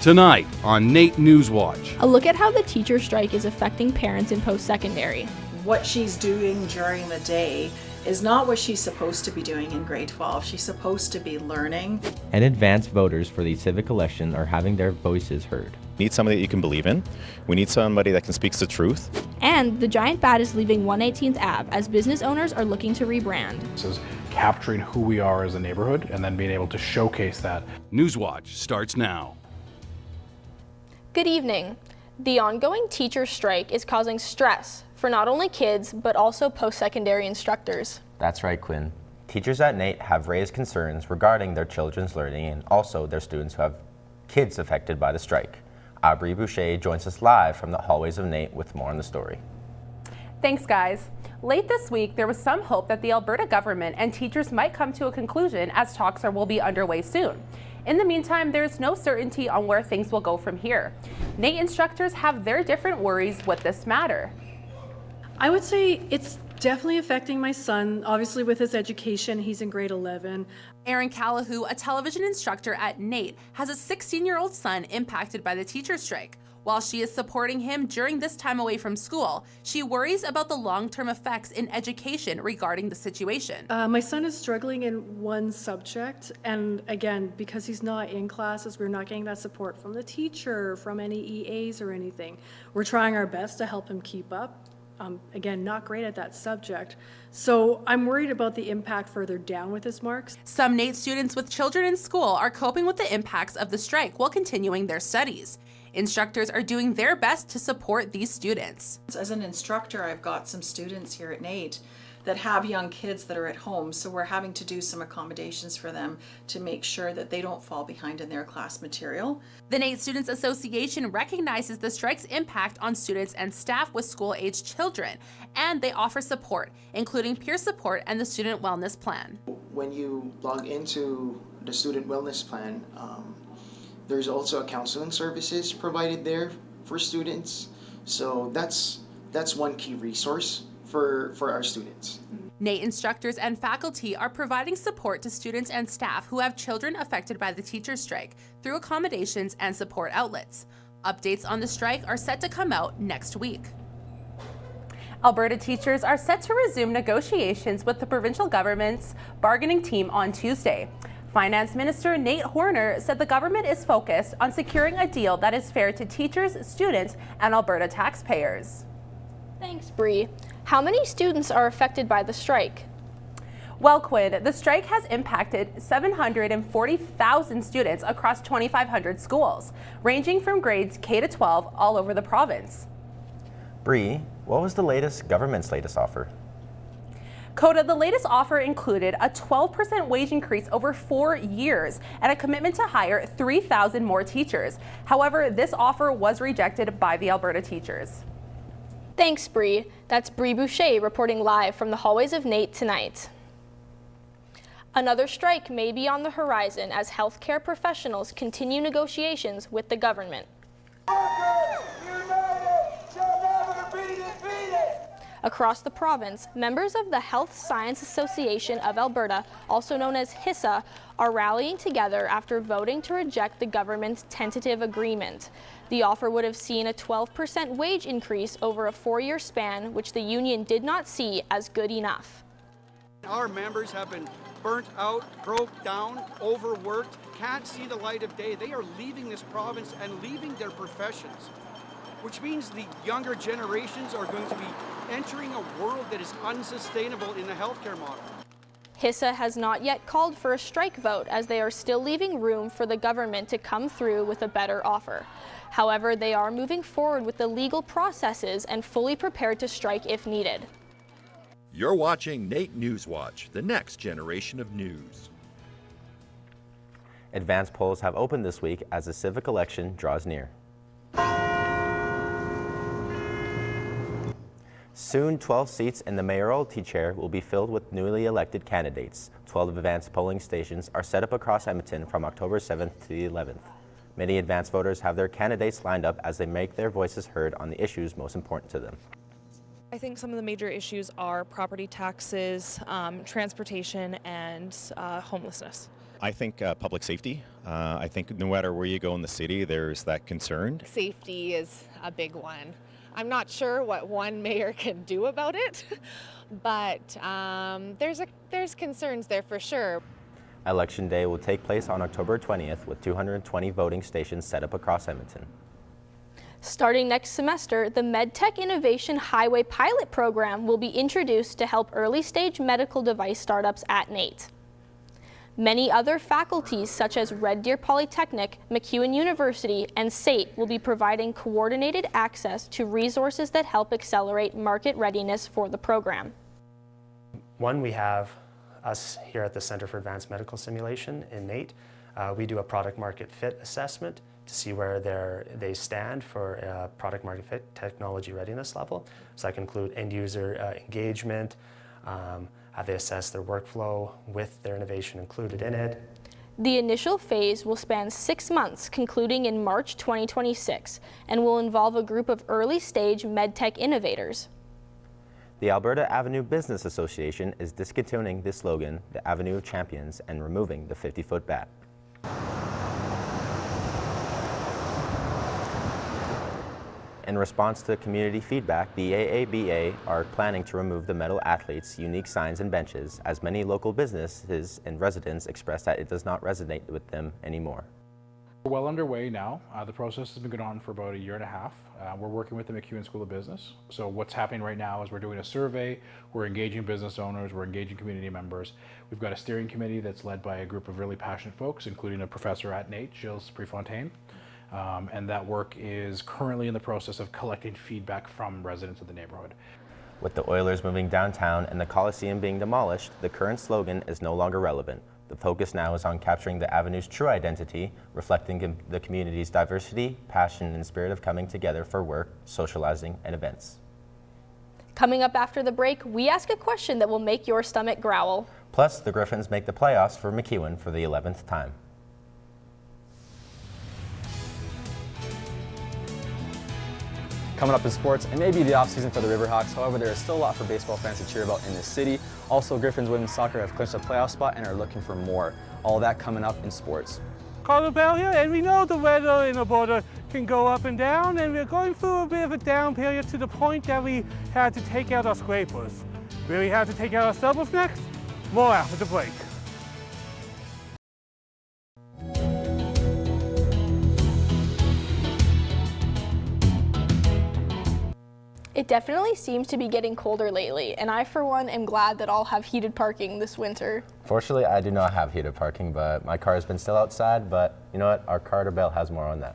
Tonight on NAIT NewsWatch. A look at how the teacher strike is affecting parents in post-secondary. What she's doing during the day is not what she's supposed to be doing in grade 12. She's supposed to be learning. And advanced voters for the civic election are having their voices heard. We need somebody that you can believe in. We need somebody that can speak the truth. And the giant bat is leaving 118th Ave as business owners are looking to rebrand. This is capturing who we are as a neighborhood and then being able to showcase that. NewsWatch starts now. Good evening. The ongoing teacher strike is causing stress for not only kids, but also post-secondary instructors. That's right, Quinn. Teachers at NAIT have raised concerns regarding their children's learning and also their students who have kids affected by the strike. Aubrey Boucher joins us live from the hallways of NAIT with more on the story. Thanks, guys. Late this week, there was some hope that the Alberta government and teachers might come to a conclusion as talks will be underway soon. In the meantime, there is no certainty on where things will go from here. NAIT instructors have their different worries with this matter. I would say it's definitely affecting my son. Obviously, with his education, he's in grade 11. Erin Callahoo, a television instructor at NAIT, has a 16-year-old son impacted by the teacher strike. While she is supporting him during this time away from school, she worries about the long-term effects in education regarding the situation. My son is struggling in one subject, and again, because he's not in classes, we're not getting that support from the teacher, from any EAs or anything. We're trying our best to help him keep up. Again, not great at that subject. So I'm worried about the impact further down with his marks. Some NAIT students with children in school are coping with the impacts of the strike while continuing their studies. Instructors are doing their best to support these students. As an instructor, I've got some students here at NAIT that have young kids that are at home, so we're having to do some accommodations for them to make sure that they don't fall behind in their class material. The NAIT Students Association recognizes the strike's impact on students and staff with school-aged children, and they offer support, including peer support and the Student Wellness Plan. When you log into the Student Wellness Plan, there's also a counseling services provided there for students. So that's one key resource for our students. NAIT instructors and faculty are providing support to students and staff who have children affected by the teacher strike through accommodations and support outlets. Updates on the strike are set to come out next week. Alberta teachers are set to resume negotiations with the provincial government's bargaining team on Tuesday. Finance Minister Nate Horner said the government is focused on securing a deal that is fair to teachers, students, and Alberta taxpayers. Thanks, Bree. How many students are affected by the strike? Well, Quinn, the strike has impacted 740,000 students across 2,500 schools, ranging from grades K to 12 all over the province. Bree, what was the government's latest offer? Coda, the latest offer included a 12% wage increase over 4 years and a commitment to hire 3,000 more teachers. However, this offer was rejected by the Alberta teachers. Thanks, Bree. That's Bree Boucher reporting live from the hallways of NAIT tonight. Another strike may be on the horizon as healthcare professionals continue negotiations with the government. Across the province, members of the Health Science Association of Alberta, also known as HISA, are rallying together after voting to reject the government's tentative agreement. The offer would have seen a 12% wage increase over a 4-year span, which the union did not see as good enough. Our members have been burnt out, broke down, overworked, can't see the light of day. They are leaving this province and leaving their professions, which means the younger generations are going to be entering a world that is unsustainable in the healthcare model. HISA has not yet called for a strike vote as they are still leaving room for the government to come through with a better offer. However, they are moving forward with the legal processes and fully prepared to strike if needed. You're watching NAIT NewsWatch, the next generation of news. Advanced polls have opened this week as the civic election draws near. Soon, 12 seats in the mayoralty chair will be filled with newly elected candidates. 12 advanced polling stations are set up across Edmonton from October 7th to the 11th. Many advanced voters have their candidates lined up as they make their voices heard on the issues most important to them. I think some of the major issues are property taxes, transportation, and homelessness. I think public safety. I think no matter where you go in the city, there's that concern. Safety is a big one. I'm not sure what one mayor can do about it, but there's concerns there for sure. Election Day will take place on October 20th with 220 voting stations set up across Edmonton. Starting next semester, the MedTech Innovation Highway Pilot Program will be introduced to help early-stage medical device startups at NAIT. Many other faculties such as Red Deer Polytechnic, MacEwan University, and SAIT will be providing coordinated access to resources that help accelerate market readiness for the program. One, we have us here at the Center for Advanced Medical Simulation in NAIT. We do a product market fit assessment to see where they stand for product market fit technology readiness level. So that can include end user engagement, how they assess their workflow with their innovation included in it. The initial phase will span 6 months, concluding in March 2026, and will involve a group of early-stage medtech innovators. The Alberta Avenue Business Association is discontinuing the slogan, the Avenue of Champions, and removing the 50-foot bat. In response to community feedback, the AABA are planning to remove the medal athletes' unique signs and benches, as many local businesses and residents express that it does not resonate with them anymore. We're well underway now. The process has been going on for about a year and a half. We're working with the MacEwan School of Business. So what's happening right now is we're doing a survey, we're engaging business owners, we're engaging community members. We've got a steering committee that's led by a group of really passionate folks, including a professor at NAIT, Gilles Prefontaine. And that work is currently in the process of collecting feedback from residents of the neighborhood. With the Oilers moving downtown and the Coliseum being demolished, the current slogan is no longer relevant. The focus now is on capturing the Avenue's true identity, reflecting the community's diversity, passion, and spirit of coming together for work, socializing, and events. Coming up after the break, we ask a question that will make your stomach growl. Plus, the Griffins make the playoffs for MacEwan for the 11th time. Coming up in sports, it may be the offseason for the Riverhawks. However, there is still a lot for baseball fans to cheer about in this city. Also, Griffins women's soccer have clinched a playoff spot and are looking for more. All that coming up in sports. Carter Bell here, and we know the weather in Alberta can go up and down, and we're going through a bit of a down period to the point that we had to take out our scrapers. Will we have to take out our stubbles next? More after the break. It definitely seems to be getting colder lately, and I, for one, am glad that I'll have heated parking this winter. Fortunately, I do not have heated parking, but my car has been still outside, but you know what? Our Carter Bell has more on that.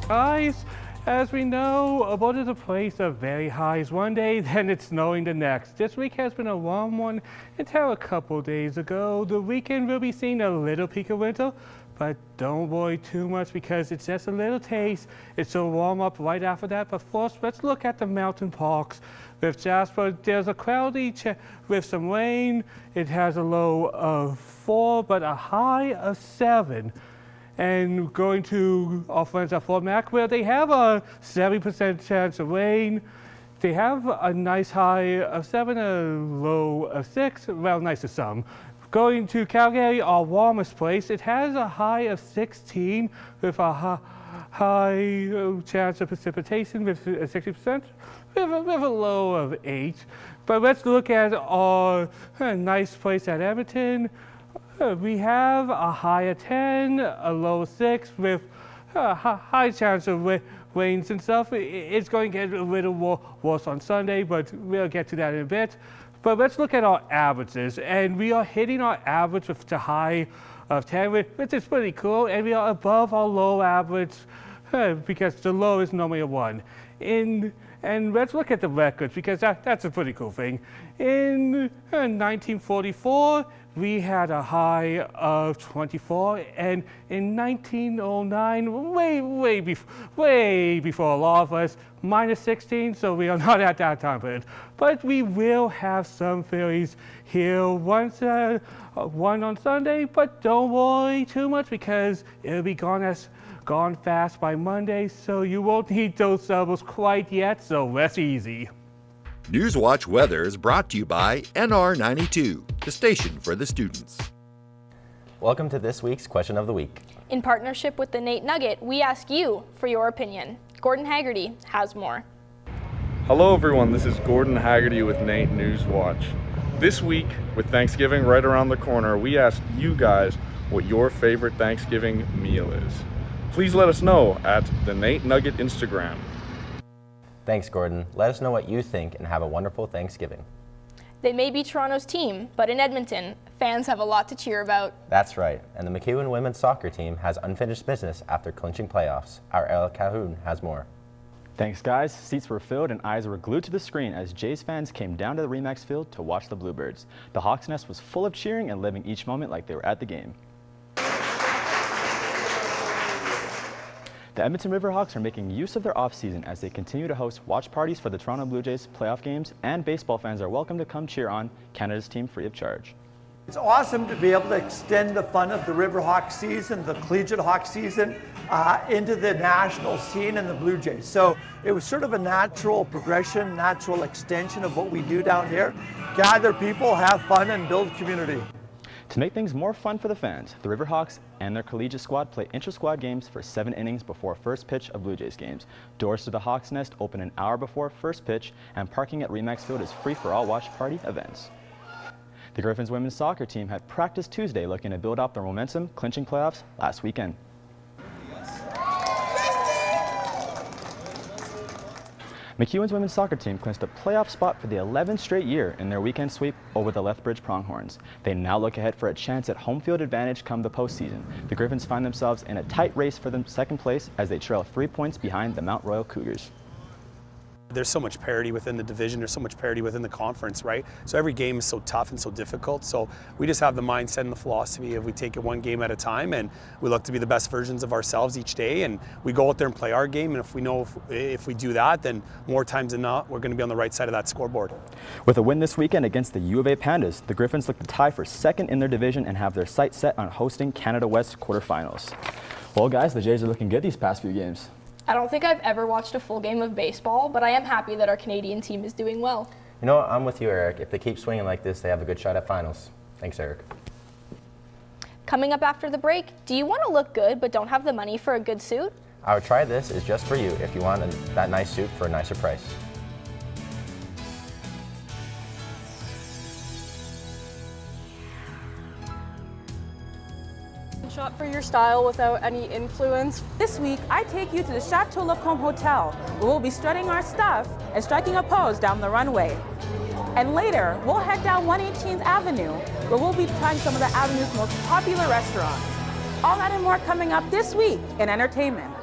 Guys, as we know, Alberta's a place of very highs one day, then it's snowing the next. This week has been a warm one until a couple days ago. The weekend will be seeing a little peak of winter, but don't worry too much because it's just a little taste. It's will warm up right after that. But first, let's look at the mountain parks. With Jasper, there's a cloudy with some rain. It has a low of 4, but a high of 7. And going to our friends at Fort Mac, where they have a 70% chance of rain. They have a nice high of 7, a low of 6. Well, nice to some. Going to Calgary, our warmest place, it has a high of 16 with a high chance of precipitation with 60%, with a low of 8. But let's look at our nice place at Edmonton. We have a high of 10, a low of 6 with a high chance of rains and stuff. It's going to get a little worse on Sunday, but we'll get to that in a bit. But let's look at our averages, and we are hitting our average with the high of 10, which is pretty cool, and we are above our low average because the low is normally a 1. And let's look at the records because that's a pretty cool thing. In 1944, we had a high of 24, and in 1909, way before a lot of us, minus 16, so we are not at that time period. But we will have some fairies here one on Sunday, but don't worry too much because it'll be gone fast by Monday, so you won't need those shovels quite yet, so rest easy. NewsWatch Weather is brought to you by NR92, the station for the students. Welcome to this week's Question of the Week. In partnership with the NAIT Nugget, we ask you for your opinion. Gordon Haggerty has more. Hello everyone, this is Gordon Haggerty with NAIT NewsWatch. This week, with Thanksgiving right around the corner, we asked you guys what your favorite Thanksgiving meal is. Please let us know at the NAIT Nugget Instagram. Thanks, Gordon. Let us know what you think and have a wonderful Thanksgiving. They may be Toronto's team, but in Edmonton, fans have a lot to cheer about. That's right, and the MacEwan women's soccer team has unfinished business after clinching playoffs. Our El Calhoun has more. Thanks, guys. Seats were filled and eyes were glued to the screen as Jays fans came down to the Remax field to watch the Bluebirds. The Hawks Nest was full of cheering and living each moment like they were at the game. The Edmonton Riverhawks are making use of their off-season as they continue to host watch parties for the Toronto Blue Jays playoff games, and baseball fans are welcome to come cheer on Canada's team free of charge. It's awesome to be able to extend the fun of the Riverhawk season, the collegiate Hawk season, into the national scene and the Blue Jays. So it was sort of a natural progression, natural extension of what we do down here. Gather people, have fun, and build community. To make things more fun for the fans, the Riverhawks and their collegiate squad play intra-squad games for 7 innings before first pitch of Blue Jays games. Doors to the Hawks Nest open an hour before first pitch, and parking at Remax Field is free for all watch party events. The Griffins women's soccer team had practice Tuesday looking to build up their momentum, clinching playoffs last weekend. MacEwan's women's soccer team clinched a playoff spot for the 11th straight year in their weekend sweep over the Lethbridge Pronghorns. They now look ahead for a chance at home field advantage come the postseason. The Griffins find themselves in a tight race for the second place as they trail 3 points behind the Mount Royal Cougars. There's so much parity within the division, there's so much parity within the conference, right? So every game is so tough and so difficult. So we just have the mindset and the philosophy of we take it one game at a time and we look to be the best versions of ourselves each day, and we go out there and play our game, and if we know if we do that, then more times than not, we're going to be on the right side of that scoreboard. With a win this weekend against the U of A Pandas, the Griffins look to tie for second in their division and have their sights set on hosting Canada West quarterfinals. Well, guys, the Jays are looking good these past few games. I don't think I've ever watched a full game of baseball, but I am happy that our Canadian team is doing well. You know what? I'm with you, Eric. If they keep swinging like this, they have a good shot at finals. Thanks, Eric. Coming up after the break, do you want to look good but don't have the money for a good suit? Our Try This is just for you if you want that nice suit for a nicer price. Shop for your style without any influence. This week, I take you to the Chateau Lacombe Hotel, where we'll be strutting our stuff and striking a pose down the runway. And later, we'll head down 118th Avenue, where we'll be trying some of the Avenue's most popular restaurants. All that and more coming up this week in entertainment.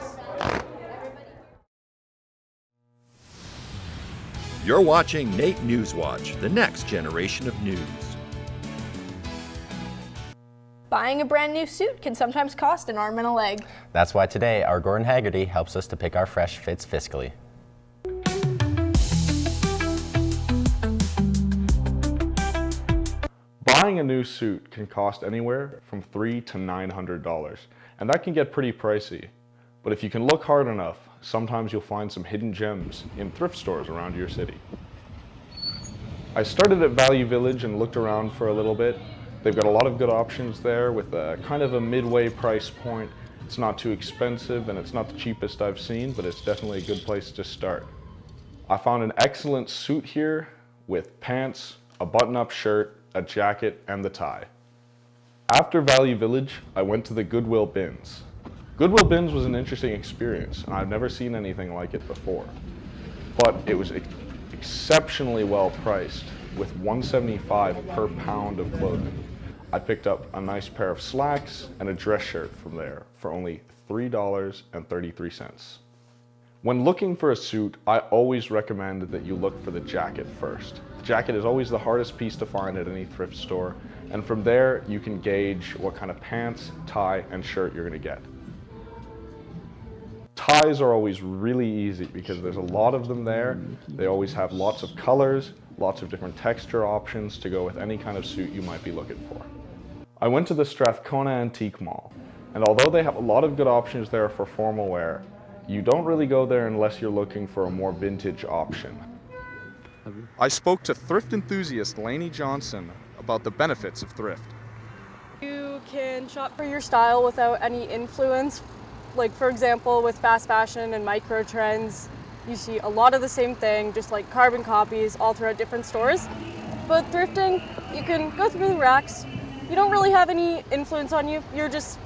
You're watching NAIT NewsWatch, the next generation of news. Buying a brand new suit can sometimes cost an arm and a leg. That's why today our Gordon Haggerty helps us to pick our fresh fits fiscally. Buying a new suit can cost anywhere from $300 to $900, and that can get pretty pricey. But if you can look hard enough, sometimes you'll find some hidden gems in thrift stores around your city. I started at Value Village and looked around for a little bit. They've got a lot of good options there with a kind of a midway price point. It's not too expensive and it's not the cheapest I've seen, but it's definitely a good place to start. I found an excellent suit here with pants, a button-up shirt, a jacket, and the tie. After Value Village, I went to the Goodwill Bins. Goodwill Bins was an interesting experience, and I've never seen anything like it before. But it was exceptionally well priced, with $1.75 per pound of clothing. I picked up a nice pair of slacks and a dress shirt from there for only $3.33. When looking for a suit, I always recommend that you look for the jacket first. The jacket is always the hardest piece to find at any thrift store, and from there you can gauge what kind of pants, tie, and shirt you're going to get. Ties are always really easy because there's a lot of them there. They always have lots of colors, lots of different texture options to go with any kind of suit you might be looking for. I went to the Strathcona Antique Mall, and although they have a lot of good options there for formal wear, you don't really go there unless you're looking for a more vintage option. I spoke to thrift enthusiast Lainey Johnson about the benefits of thrift. You can shop for your style without any influence. Like, for example, with fast fashion and micro trends, you see a lot of the same thing, just like carbon copies all throughout different stores. But thrifting, you can go through the racks. You don't really have any influence on you. You're just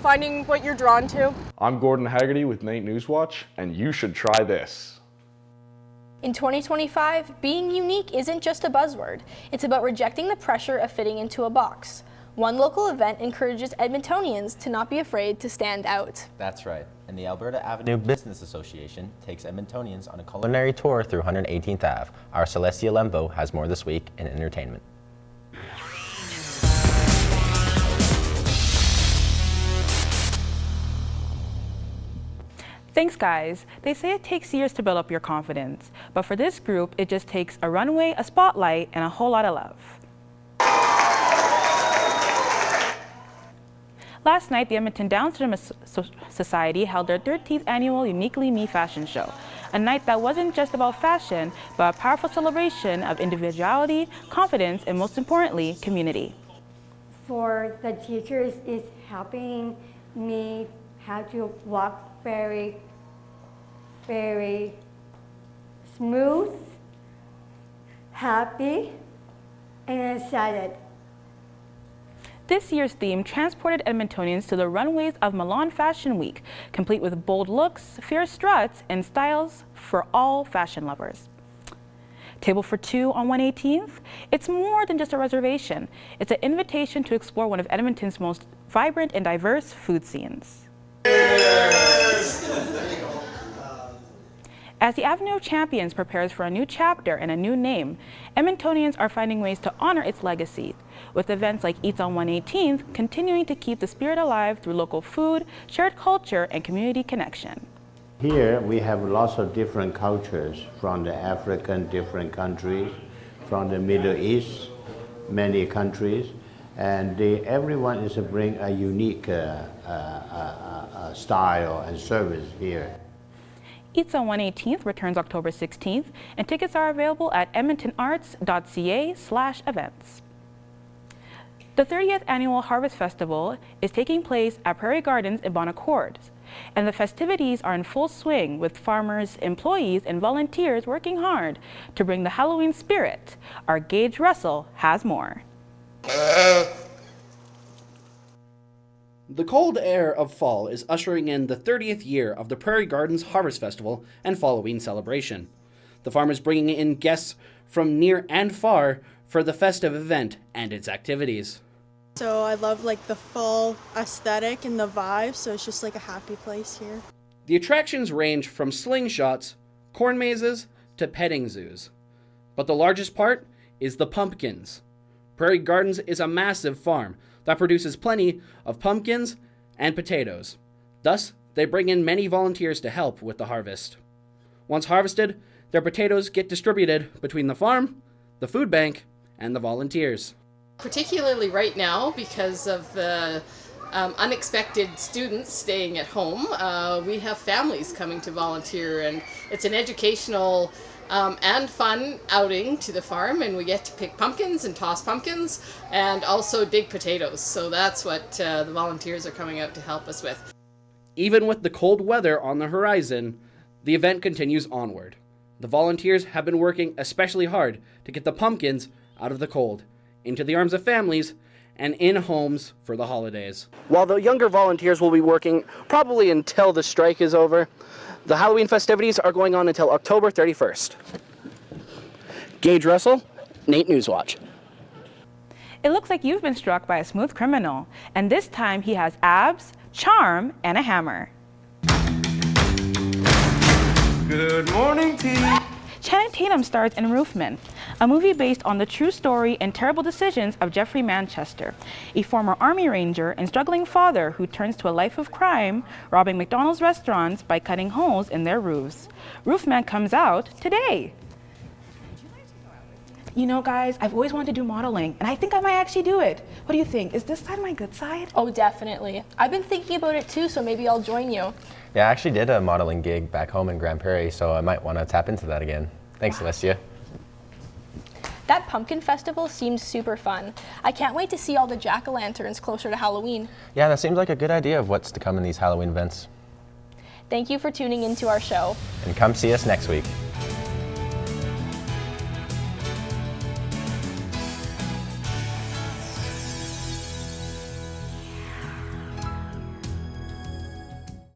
finding what you're drawn to. I'm Gordon Haggerty with NAIT NewsWatch, and you should try this. In 2025, being unique isn't just a buzzword. It's about rejecting the pressure of fitting into a box. One local event encourages Edmontonians to not be afraid to stand out. That's right. And the Alberta Avenue Business Association takes Edmontonians on a culinary tour through 118th Ave. Our Celestia Lembo has more this week in entertainment. Thanks, guys. They say it takes years to build up your confidence, but for this group, it just takes a runway, a spotlight, and a whole lot of love. Last night, the Edmonton Down Syndrome Society held their 13th annual Uniquely Me fashion show, a night that wasn't just about fashion, but a powerful celebration of individuality, confidence, and most importantly, community. For the teachers, it's helping me how to walk very, very smooth, happy, and excited. This year's theme transported Edmontonians to the runways of Milan Fashion Week, complete with bold looks, fierce struts, and styles for all fashion lovers. Table for two on 118th? It's more than just a reservation. It's an invitation to explore one of Edmonton's most vibrant and diverse food scenes. As the Avenue of Champions prepares for a new chapter and a new name, Edmontonians are finding ways to honor its legacy, with events like Eats on 118th continuing to keep the spirit alive through local food, shared culture, and community connection. Here we have lots of different cultures from the African different countries, from the Middle East, many countries, and everyone is bring a unique style and service here. Eats on 118th returns October 16th, and tickets are available at edmontonarts.ca/events. The 30th Annual Harvest Festival is taking place at Prairie Gardens in Bon Accord, and the festivities are in full swing with farmers, employees, and volunteers working hard to bring the Halloween spirit. Our Gage Russell has more. The cold air of fall is ushering in the 30th year of the Prairie Gardens Harvest Festival and following celebration. The farm is bringing in guests from near and far for the festive event and its activities. So I love like the fall aesthetic and the vibe, so it's just like a happy place here. The attractions range from slingshots, corn mazes, to petting zoos. But the largest part is the pumpkins. Prairie Gardens is a massive farm that produces plenty of pumpkins and potatoes. Thus, they bring in many volunteers to help with the harvest. Once harvested, their potatoes get distributed between the farm, the food bank, and the volunteers. Particularly right now, because of the unexpected students staying at home, we have families coming to volunteer, and it's an educational and fun outing to the farm, and we get to pick pumpkins and toss pumpkins and also dig potatoes. So that's what the volunteers are coming out to help us with. Even with the cold weather on the horizon, the event continues onward. The volunteers have been working especially hard to get the pumpkins out of the cold, into the arms of families, and in homes for the holidays. While the younger volunteers will be working probably until the strike is over, the Halloween festivities are going on until October 31st. Gage Russell, NAIT NewsWatch. It looks like you've been struck by a smooth criminal, and this time he has abs, charm, and a hammer. Good morning, team. Channing Tatum stars in Roofman, a movie based on the true story and terrible decisions of Jeffrey Manchester, a former Army Ranger and struggling father who turns to a life of crime, robbing McDonald's restaurants by cutting holes in their roofs. Roofman comes out today. You know, guys, I've always wanted to do modeling, and I think I might actually do it. What do you think? Is this side my good side? Oh, definitely. I've been thinking about it too, so maybe I'll join you. Yeah, I actually did a modeling gig back home in Grand Prairie, so I might want to tap into that again. Thanks, Celestia. That pumpkin festival seems super fun. I can't wait to see all the jack-o'-lanterns closer to Halloween. Yeah, that seems like a good idea of what's to come in these Halloween events. Thank you for tuning into our show. And come see us next week.